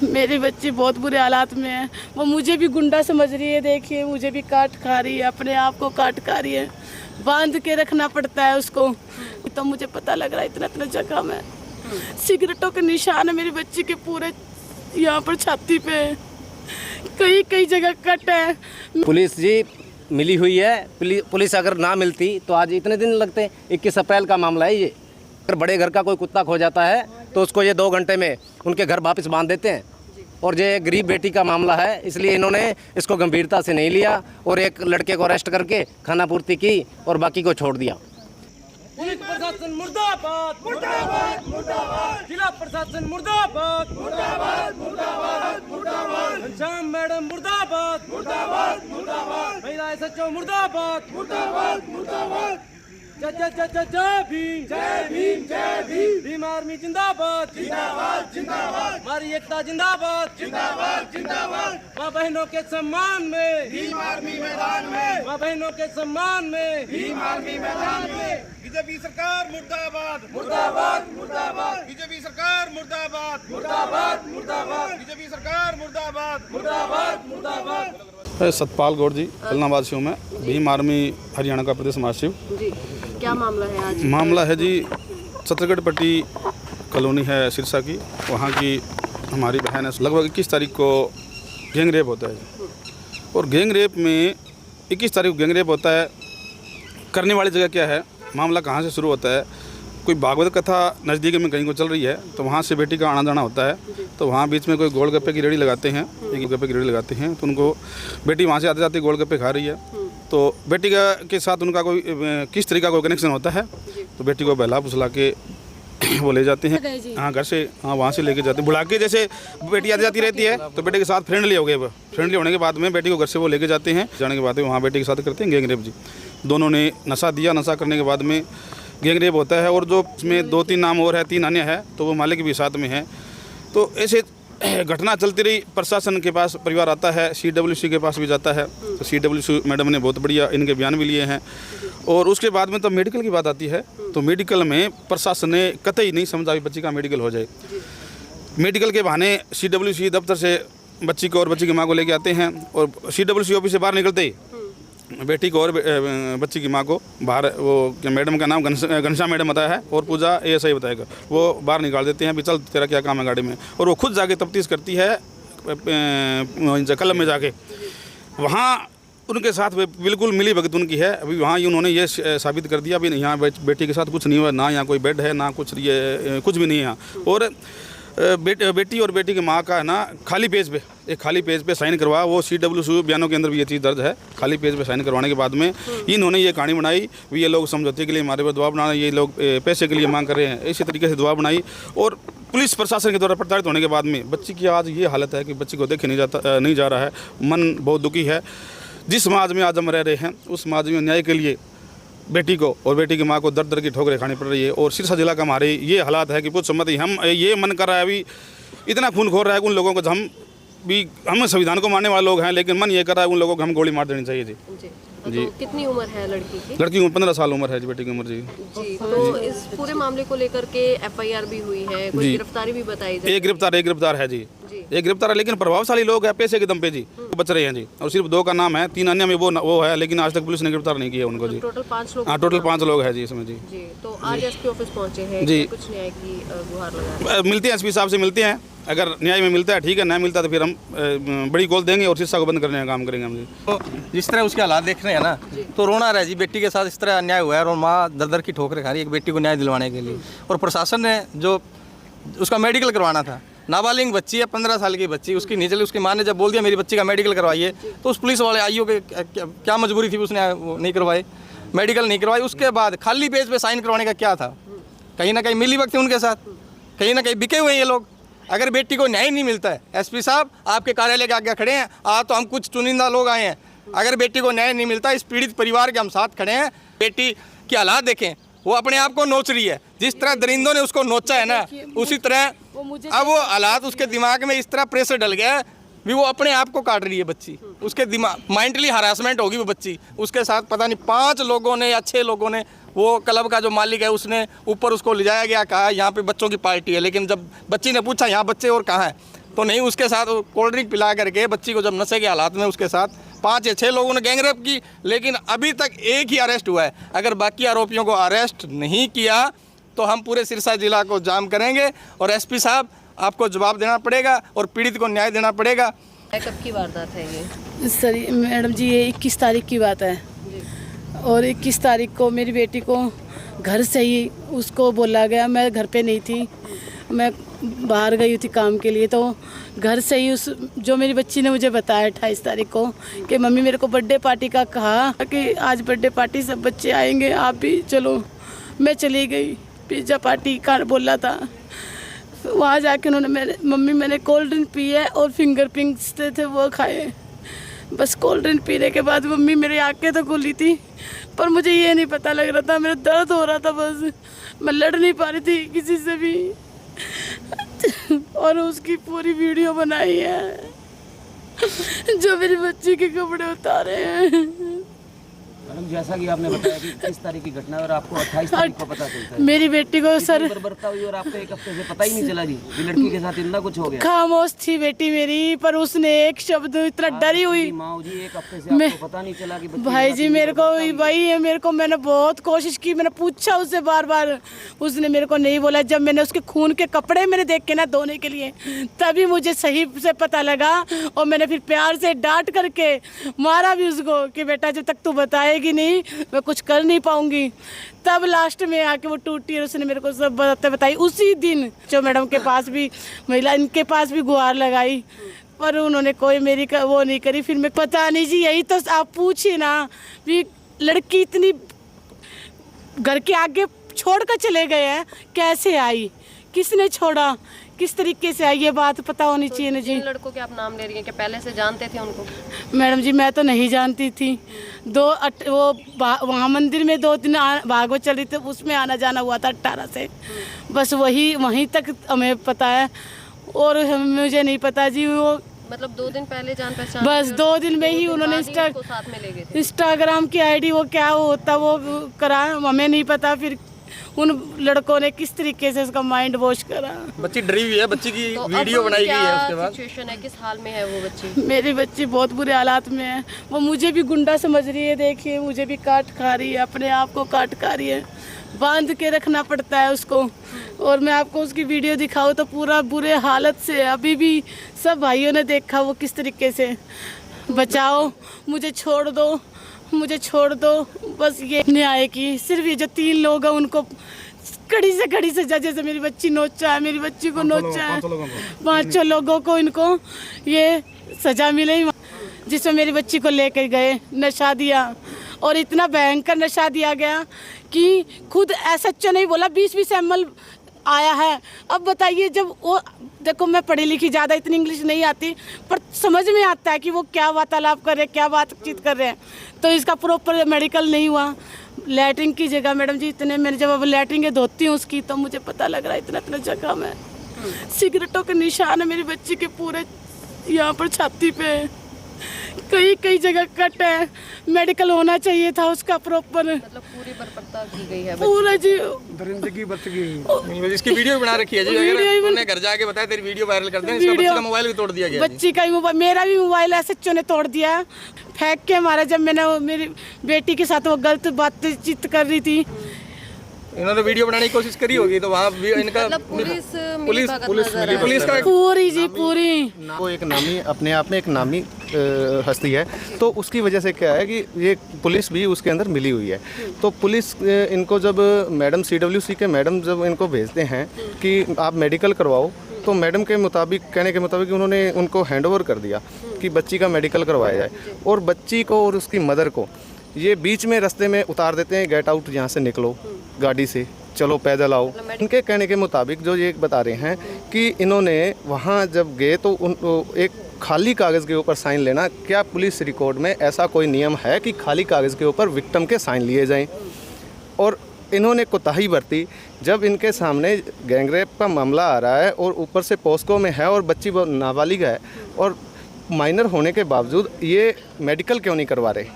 मेरी बच्ची बहुत बुरे हालात में है। वो मुझे भी गुंडा समझ रही है, देखिए मुझे भी काट खा रही है, अपने आप को काट खा रही है, बांध के रखना पड़ता है उसको। तो मुझे पता लग रहा है इतना इतना जगह में सिगरेटों के निशान है मेरी बच्ची के पूरे यहाँ पर छाती पे, कई कई जगह कट है। पुलिस जी मिली हुई है, पुलिस अगर ना मिलती तो आज इतने दिन लगते। 21 अप्रैल का मामला है ये। अगर बड़े घर का कोई कुत्ता खो जाता है तो उसको ये 2 घंटे में उनके घर वापस बांध देते हैं, और ये गरीब बेटी का मामला है इसलिए इन्होंने इसको गंभीरता से नहीं लिया और एक लड़के को अरेस्ट करके खाना पूर्ति की और बाकी को छोड़ दिया। पुलिस प्रशासन मुर्दाबाद मुर्दाबाद मुर्दाबाद, जिला प्रशासन मुर्दाबाद मुर्दाबाद मुर्दाबाद मुर्दाबाद, घनश्याम मैडम मुर्दाबाद मुर्दाबाद मुर्दाबाद, महिला एसएचओ मुर्दाबाद मुर्दाबाद मुर्दाबाद, जय जय जय जय जय भीम जय भीम जय भीम, भीम आर्मी जिंदाबाद जिंदाबाद जिंदाबाद, हमारी एकता जिंदाबाद जिंदाबाद जिंदाबाद, माँ बहनों के सम्मान में भीम आर्मी मैदान में, माँ बहनों के सम्मान में भीम आर्मी मैदान में। बीजेपी सरकार मुर्दाबाद मुर्दाबाद मुर्दाबाद, बीजेपी सरकार मुर्दाबाद मुर्दाबाद मुर्दाबाद, बीजेपी सरकार मुर्दाबाद मुर्दाबाद मुर्दाबाद। मैं सतपाल गौड़ जी, अलनाबाद से हूँ मैं, भीम आर्मी हरियाणा का प्रदेश महासचिव जी। क्या मामला है आज? मामला है जी छत्तीसगढ़ पट्टी कॉलोनी है सिरसा की, वहाँ की हमारी बहन है। लगभग 21 तारीख को गैंग रेप होता है, और गैंग रेप में 21 तारीख को गैंग रेप होता है। करने वाली जगह क्या है, मामला कहाँ से शुरू होता है, कोई भागवत कथा नज़दीक में कहीं को चल रही है तो वहाँ से बेटी का आना जाना होता है, तो वहाँ बीच में कोई गोलगप्पे की रेडी लगाते हैं, एक गप्पे की रेडी लगाते हैं, तो उनको बेटी वहाँ से आते जाते गोलगप्पे खा रही है, तो बेटी का के साथ उनका कोई किस तरीके का कोई कनेक्शन होता है, तो बेटी को बहला फुसला के वो ले जाते हैं। हाँ, घर से, हाँ वहाँ से लेके जाते हैं बुला के। जैसे बेटी आती जाती रहती है तो बेटे के साथ फ्रेंडली हो गए, वो फ्रेंडली होने के बाद में बेटी को घर से वो लेके जाते हैं। जाने के बाद में वहाँ बेटी के साथ करते हैं गैंग रेप जी। दोनों ने नशा दिया, नशा करने के बाद में गैंग रेप होता है, और जो इसमें 2-3 नाम और है, 3 अन्य है, तो वो मालिक भी साथ में है। तो ऐसे घटना चलती रही। प्रशासन के पास परिवार आता है, CWC के पास भी जाता है, तो CWC मैडम ने बहुत बढ़िया इनके बयान भी लिए हैं। और उसके बाद में तो मेडिकल की बात आती है, तो मेडिकल में प्रशासन ने कतई नहीं समझा कि बच्ची का मेडिकल हो जाए। मेडिकल के बहाने CWC दफ्तर से बच्ची को और बच्ची की माँ को लेके आते हैं, और CWC ऑफिस से बाहर निकलते ही बेटी को और बच्ची की माँ को बाहर, वो मैडम का नाम घनश्याम मैडम बताया है और पूजा ASI बताएगा, वो बाहर निकाल देते हैं। भी चल तेरा क्या काम है गाड़ी में, और वो खुद जाके तफ्तीश करती है कलम में जाके। वहाँ उनके साथ बिल्कुल मिली भगत उनकी है। अभी वहाँ उन्होंने ये साबित कर दिया अभी यहाँ बेटी के साथ कुछ नहीं हुआ, ना यहाँ कोई बेड है, ना कुछ ये कुछ भी नहीं है यहाँ। और बेटी और बेटी की माँ का है ना खाली पेज पे, एक खाली पेज पे साइन करवा, वो CWC बयानों के अंदर भी ये चीज़ दर्ज है। खाली पेज पे साइन करवाने के बाद में इन्होंने ये कहानी बनाई भी ये लोग समझौते के लिए हमारे पर दबाव बना, ये लोग पैसे के लिए मांग कर रहे हैं, इसी तरीके से दबाव बनाई। और पुलिस प्रशासन के द्वारा प्रताड़ित होने के बाद में बच्ची की आज ये हालत है कि बच्ची को देखे नहीं जा रहा है। मन बहुत दुखी है। जिस समाज में आज हम रह रहे हैं उस समाज में न्याय के लिए बेटी को और बेटी की माँ को दर दर की ठोकरें खानी पड़ रही है। और सिरसा जिला का हमारे ये हालात है कि कुछ सम्मति हम ये मन कर रहा है, अभी इतना खून खोर रहा है उन लोगों को, हम संविधान को मानने वाले लोग हैं, लेकिन मन ये कर रहा है उन लोगों को हम गोली मार देनी चाहिए जी। जी। तो कितनी उम्र है लड़की की? लड़की की 15 साल उम्र है जी, बेटी की उम्र जी। तो इस पूरे मामले को लेकर के FIR भी हुई है, कोई गिरफ्तारी भी बताई जाए? एक गिरफ्तार है जी, एक गिरफ्तार है, लेकिन प्रभावशाली लोग हैं, पैसे के दम पे जी बच रहे हैं जी। और सिर्फ 2 का नाम है, 3 अन्य में वो है, लेकिन आज तक पुलिस ने गिरफ्तार नहीं किया उनको जी। टोटल 5 लोग? हाँ, टोटल 5 लोग हैं जी इसमें जी। तो आज SP ऑफिस पहुंचे हैं जी, कुछ न्याय की गुहार लगा मिलते हैं SP साहब से मिलते हैं, अगर न्याय में मिलता है ठीक है, नहीं मिलता तो फिर हम बड़ी कॉल देंगे और शिक्षा को बंद करने का काम करेंगे हम जी। तो जिस तरह उसके हालात देख रहे हैं ना, तो रोना रहा जी। बेटी के साथ इस तरह अन्याय हुआ है और माँ दर दर की ठोकरें खा रही है एक बेटी को न्याय दिलवाने के लिए। और प्रशासन ने जो उसका मेडिकल करवाना था, नाबालिग बच्ची है, 15 साल की बच्ची, उसकी नहीं चली, उसकी माँ ने जब बोल दिया मेरी बच्ची का मेडिकल करवाइए, तो उस पुलिस वाले आईओ के क्या मजबूरी थी, उसने नहीं करवाए, मेडिकल नहीं करवाई। उसके बाद खाली पेज पे साइन करवाने का क्या था? कहीं ना कहीं मिली भगत थी उनके साथ, कहीं ना कहीं बिके हुए हैं ये लोग। अगर बेटी को न्याय नहीं मिलता है, SP साहब आपके कार्यालय के आगे खड़े हैं, आज तो हम कुछ चुनिंदा लोग आए हैं, अगर बेटी को न्याय नहीं मिलता, इस पीड़ित परिवार के हम साथ खड़े हैं। बेटी के हालात देखें, वो अपने आप को नोच रही है, जिस तरह दरिंदों ने उसको नोचा है ना, उसी तरह अब वो हालात उसके दिमाग में इस तरह प्रेशर डल गया है भी वो अपने आप को काट रही है बच्ची। उसके दिमाग मेंटली हरासमेंट होगी वो बच्ची। उसके साथ पता नहीं 5 लोगों ने या 6 लोगों ने, वो क्लब का जो मालिक है उसने ऊपर उसको ले जाया गया, कहा यहाँ पे बच्चों की पार्टी है, लेकिन जब बच्ची ने पूछा यहाँ बच्चे और कहाँ है, तो नहीं, उसके साथ कोल्ड ड्रिंक पिला करके बच्ची को जब नशे के हालात में उसके साथ 5 या 6 लोगों ने गैंगरेप की, लेकिन अभी तक एक ही अरेस्ट हुआ है। अगर बाकी आरोपियों को अरेस्ट नहीं किया तो हम पूरे सिरसा जिला को जाम करेंगे और एसपी साहब आपको जवाब देना पड़ेगा और पीड़ित को न्याय देना पड़ेगा। कब की वारदात है ये? सर मैडम जी ये 21 तारीख की बात है और 21 तारीख को मेरी बेटी को घर से ही उसको बोला गया, मैं घर पे नहीं थी, मैं बाहर गई थी काम के लिए, तो घर से ही उस जो मेरी बच्ची ने मुझे बताया 28 तारीख को कि मम्मी मेरे को बर्थडे पार्टी का कहा कि आज बर्थडे पार्टी सब बच्चे आएंगे, आप भी चलो। मैं चली गई, पिज़्ज़ा पार्टी का बोला था, वहाँ जाके उन्होंने मम्मी मैंने कोल्ड ड्रिंक पी है और फिंगर पिंक्स थे वो खाए। बस कोल्ड ड्रिंक पीने के बाद मम्मी मेरी आंखें तो खुली थी पर मुझे ये नहीं पता लग रहा था, मेरा दर्द हो रहा था, बस मैं लड़ नहीं पा रही थी किसी से भी। और उसकी पूरी वीडियो बनाई है जो मेरी बच्ची के कपड़े उतारे हैं। मैडम जैसा कि आपने बताया कि 30 तारीख की घटना है और आपको 28 तारीख को पता चलता है। मेरी बेटी को सर बर्बरता हुई और आपको एक हफ्ते से पता ही नहीं चला जी कि लड़की के साथ इतना कुछ हो गया। खामोश थी बेटी मेरी, पर उसने एक शब्द इतना डरी हुई। माँ जी एक हफ्ते से आपको पता नहीं चला कि भाई जी मेरे को वही है, मेरे को मैंने बहुत कोशिश की, मैंने पूछा उससे बार बार, उसने मेरे को नहीं बोला। जब मैंने उसके खून के कपड़े मैंने देखे ना धोने के लिए, तभी मुझे सही से पता लगा और मैंने फिर प्यार से डांट करके मारा भी उसको कि बेटा जब तक तू बताएगी नहीं मैं कुछ कर नहीं पाऊंगी। तब लास्ट में आके वो टूटी और उसने मेरे को सब बातें बताई। उसी दिन जो मैडम के पास भी महिला इनके पास भी गुहार लगाई पर उन्होंने कोई मेरी वो नहीं करी। फिर मैं पता नहीं जी, यही तो आप पूछिए ना भी लड़की इतनी घर के आगे छोड़ कर चले गए हैं, कैसे आई, किसने छोड़ा, किस तरीके से आई, ये बात पता होनी चाहिए ना जी। जिन लड़कों के आप नाम ले रही हैं कि पहले से जानते थे उनको? मैडम जी मैं तो नहीं जानती थी। वो वहाँ मंदिर में 2 दिन भागवत चल रही थी, उसमें आना जाना हुआ था 18 से, बस वहीं तक हमें पता है और मुझे नहीं पता जी। वो मतलब 2 दिन पहले जान पहचान, बस 2 दिन में ही उन्होंने साथ में ले गए थे। इंस्टाग्राम की आईडी वो क्या होता वो करा, हमें नहीं पता। फिर उन लड़कों ने किस तरीके से उसका माइंड वॉश करा। बच्ची डरी हुई है, बच्ची की तो वीडियो बनाई गई है उसके बाद। सिचुएशन है, किस हाल में है वो बच्ची? मेरी बच्ची बहुत बुरे हालात में है, वो मुझे भी गुंडा समझ रही है, देखिए मुझे भी काट खा रही है, अपने आप को काट खा रही है, बांध के रखना पड़ता है उसको। और मैं आपको उसकी वीडियो दिखाऊँ तो पूरा बुरे हालत से, अभी भी सब भाइयों ने देखा वो किस तरीके से। बचाओ, मुझे छोड़ दो, मुझे छोड़ दो, बस ये न्याय की सिर्फ ये जो 3 लोग हैं उनको कड़ी से कड़ी सजा, जैसे मेरी बच्ची नोचा है, मेरी बच्ची को नोचा है, 5 लोगों को इनको ये सजा मिले जिसमें मेरी बच्ची को लेकर गए, नशा दिया और इतना भयंकर नशा दिया गया कि खुद SHO नहीं बोला 20-20 ml आया है। अब बताइए, जब वो देखो मैं पढ़ी लिखी ज़्यादा इतनी इंग्लिश नहीं आती पर समझ में आता है कि वो क्या वार्तालाप कर रहे हैं, क्या बातचीत कर रहे हैं। तो इसका प्रॉपर मेडिकल नहीं हुआ। लैटरिन की जगह मैडम जी इतने, मैंने जब अब लैटरिन के धोती हूँ उसकी तो मुझे पता लग रहा है इतना जगह में सिगरेटों के निशान है मेरी बच्ची के पूरे यहाँ पर छाती पे, कई जगह कट है। मेडिकल होना चाहिए था उसका प्रॉपर, मतलब पूरी बर्बरता की गई है पूरा जी। दरिंदगी बच गई। इसकी वीडियो बना रखी है जी, अगर उन्हें घर जाके बताया तेरी वीडियो वायरल कर दें। इसका बच्ची का मोबाइल भी तोड़ दिया गया। बच्ची का ही मोबाइल, मेरा भी मोबाइल SHO ने तोड़ दिया, फेंक के मारा। जब मैंने मेरी बेटी के साथ वो गलत बातचीत कर रही थी, इन्होंने वीडियो बनाने की कोशिश करी होगी तो वहाँ भी इनका मतलब पुलिस का पूरी जी पूरी। वो एक नामी, अपने आप में एक नामी हस्ती है, तो उसकी वजह से क्या है कि ये पुलिस भी उसके अंदर मिली हुई है। तो पुलिस इनको जब मैडम CWC के मैडम जब इनको भेजते हैं कि आप मेडिकल करवाओ, तो मैडम के मुताबिक, कहने के मुताबिक उन्होंने उनको हैंडओवर कर दिया कि बच्ची का मेडिकल करवाया जाए। और बच्ची को और उसकी मदर को ये बीच में रास्ते में उतार देते हैं, गेट आउट, यहाँ से निकलो गाड़ी से, चलो पैदल आओ। इनके कहने के मुताबिक जो ये बता रहे हैं कि इन्होंने वहाँ जब गए तो एक खाली कागज़ के ऊपर साइन लेना, क्या पुलिस रिकॉर्ड में ऐसा कोई नियम है कि खाली कागज़ के ऊपर विक्टिम के साइन लिए जाएं? और इन्होंने कोताही बरती। जब इनके सामने गैंगरेप का मामला आ रहा है और ऊपर से पोस्को में है और बच्ची नाबालिग है और माइनर होने के बावजूद ये मेडिकल क्यों नहीं करवा रहे?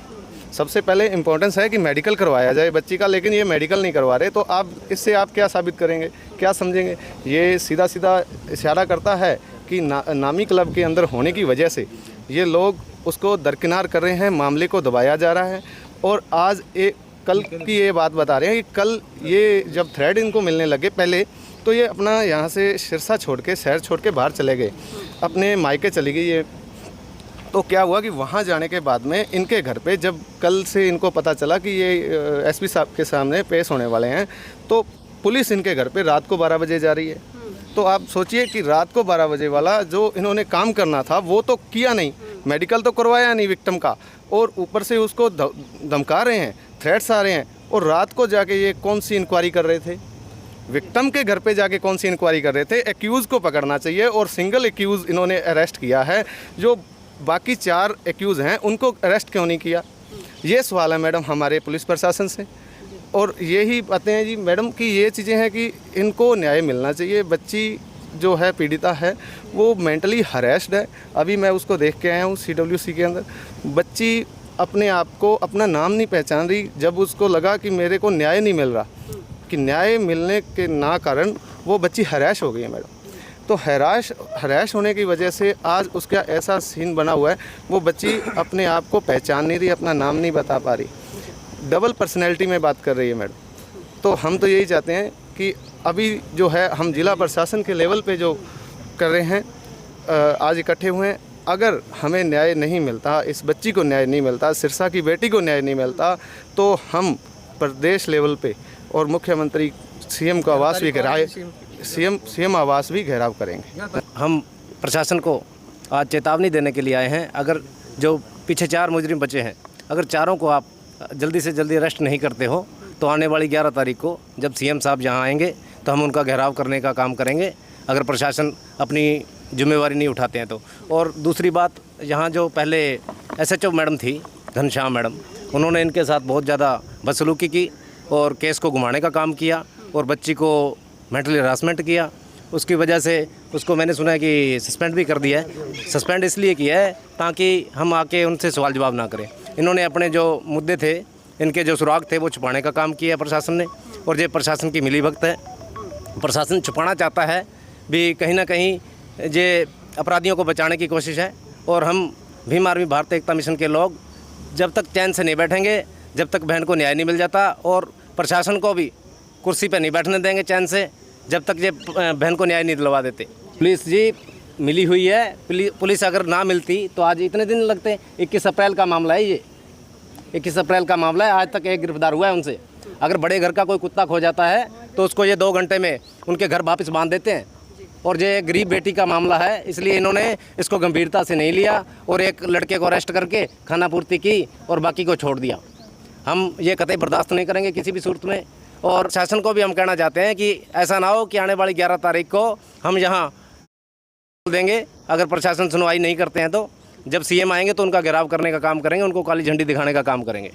सबसे पहले इम्पोर्टेंस है कि मेडिकल करवाया जाए बच्ची का, लेकिन ये मेडिकल नहीं करवा रहे। तो आप इससे आप क्या साबित करेंगे, क्या समझेंगे? ये सीधा इशारा करता है कि नामी क्लब के अंदर होने की वजह से ये लोग उसको दरकिनार कर रहे हैं, मामले को दबाया जा रहा है। और आज कल की ये बात बता रहे हैं कि कल ये जब थ्रेड इनको मिलने लगे पहले, तो ये अपना यहाँ से सिरसा छोड़ के, शहर छोड़ के बाहर चले गए, अपने मायके चली गई ये। तो क्या हुआ कि वहाँ जाने के बाद में इनके घर पे जब कल से इनको पता चला कि ये एसपी साहब के सामने पेश होने वाले हैं, तो पुलिस इनके घर पे रात को 12 बजे जा रही है। तो आप सोचिए कि रात को 12 बजे वाला जो इन्होंने काम करना था वो तो किया नहीं, मेडिकल तो करवाया नहीं विक्टिम का, और ऊपर से उसको धमका रहे हैं, थ्रेट्स आ रहे हैं। और रात को जाके ये कौन सी इंक्वायरी कर रहे थे? विक्टिम के घर पे जाके कौन सी इंक्वायरी कर रहे थे? एक्यूज़ को पकड़ना चाहिए, और सिंगल एक्यूज़ इन्होंने अरेस्ट किया है। जो बाकी 4 एक्यूज़ हैं उनको अरेस्ट क्यों नहीं किया? ये सवाल है मैडम हमारे पुलिस प्रशासन से। और यही बातें हैं जी मैडम कि ये चीज़ें हैं कि इनको न्याय मिलना चाहिए। बच्ची जो है पीड़िता है वो मेंटली हरेस्ड है। अभी मैं उसको देख के आया हूँ CWC के अंदर। बच्ची अपने आप को, अपना नाम नहीं पहचान रही। जब उसको लगा कि मेरे को न्याय नहीं मिल रहा, कि न्याय मिलने के ना कारण वो बच्ची हराश हो गई है मैडम। तो हराश होने की वजह से आज उसका ऐसा सीन बना हुआ है, वो बच्ची अपने आप को पहचान नहीं रही, अपना नाम नहीं बता पा रही, डबल पर्सनैलिटी में बात कर रही है मैडम। तो हम तो यही चाहते हैं कि अभी जो है हम जिला प्रशासन के लेवल पे जो कर रहे हैं, आज इकट्ठे हुए हैं। अगर हमें न्याय नहीं मिलता, इस बच्ची को न्याय नहीं मिलता, सिरसा की बेटी को न्याय नहीं मिलता, तो हम प्रदेश लेवल पे और मुख्यमंत्री CM का आवास भी घेराए, CM आवास भी घेराव करेंगे। हम प्रशासन को आज चेतावनी देने के लिए आए हैं। अगर जो पीछे 4 मुजरिम बचे हैं, अगर चारों को आप जल्दी से जल्दी अरेस्ट नहीं करते हो, तो आने वाली 11 तारीख को जब CM साहब यहाँ आएंगे तो हम उनका घेराव करने का काम करेंगे, अगर प्रशासन अपनी जिम्मेवारी नहीं उठाते हैं तो। और दूसरी बात, यहाँ जो पहले SHO मैडम थी, घनश्याम मैडम, उन्होंने इनके साथ बहुत ज़्यादा बदसलूकी की और केस को घुमाने का काम किया और बच्ची को मेंटली हरासमेंट किया। उसकी वजह से उसको मैंने सुना है कि सस्पेंड भी कर दिया है। सस्पेंड इसलिए किया है ताकि हम आके उनसे सवाल जवाब ना करें। इन्होंने अपने जो मुद्दे थे, इनके जो सुराग थे, वो छुपाने का काम किया प्रशासन ने, और ये प्रशासन की मिलीभगत है। प्रशासन छुपाना चाहता है भी, कहीं ना कहीं ये अपराधियों को बचाने की कोशिश है। और हम भीम आर्मी भारत एकता मिशन के लोग जब तक चैन से नहीं बैठेंगे, जब तक बहन को न्याय नहीं मिल जाता, और प्रशासन को भी कुर्सी पर नहीं बैठने देंगे चैन से जब तक ये बहन को न्याय नहीं दिलवा देते। पुलिस जी मिली हुई है, पुलिस अगर ना मिलती तो आज इतने दिन लगते। 21 अप्रैल का मामला है ये, 21 अप्रैल का मामला है। आज तक एक गिरफ्तार हुआ है उनसे। अगर बड़े घर का कोई कुत्ता खो जाता है तो उसको ये 2 घंटे में उनके घर वापस बांध देते हैं। और ये गरीब बेटी का मामला है, इसलिए इन्होंने इसको गंभीरता से नहीं लिया और एक लड़के को अरेस्ट करके खाना पूर्ति की और बाकी को छोड़ दिया। हम ये कतई बर्दाश्त नहीं करेंगे किसी भी सूरत में। और शासन को भी हम कहना चाहते हैं कि ऐसा ना हो कि आने वाली 11 तारीख को हम यहाँ देंगे। अगर प्रशासन सुनवाई नहीं करते हैं तो जब CM आएंगे तो उनका घेराव करने का काम करेंगे, उनको काली झंडी दिखाने का काम करेंगे।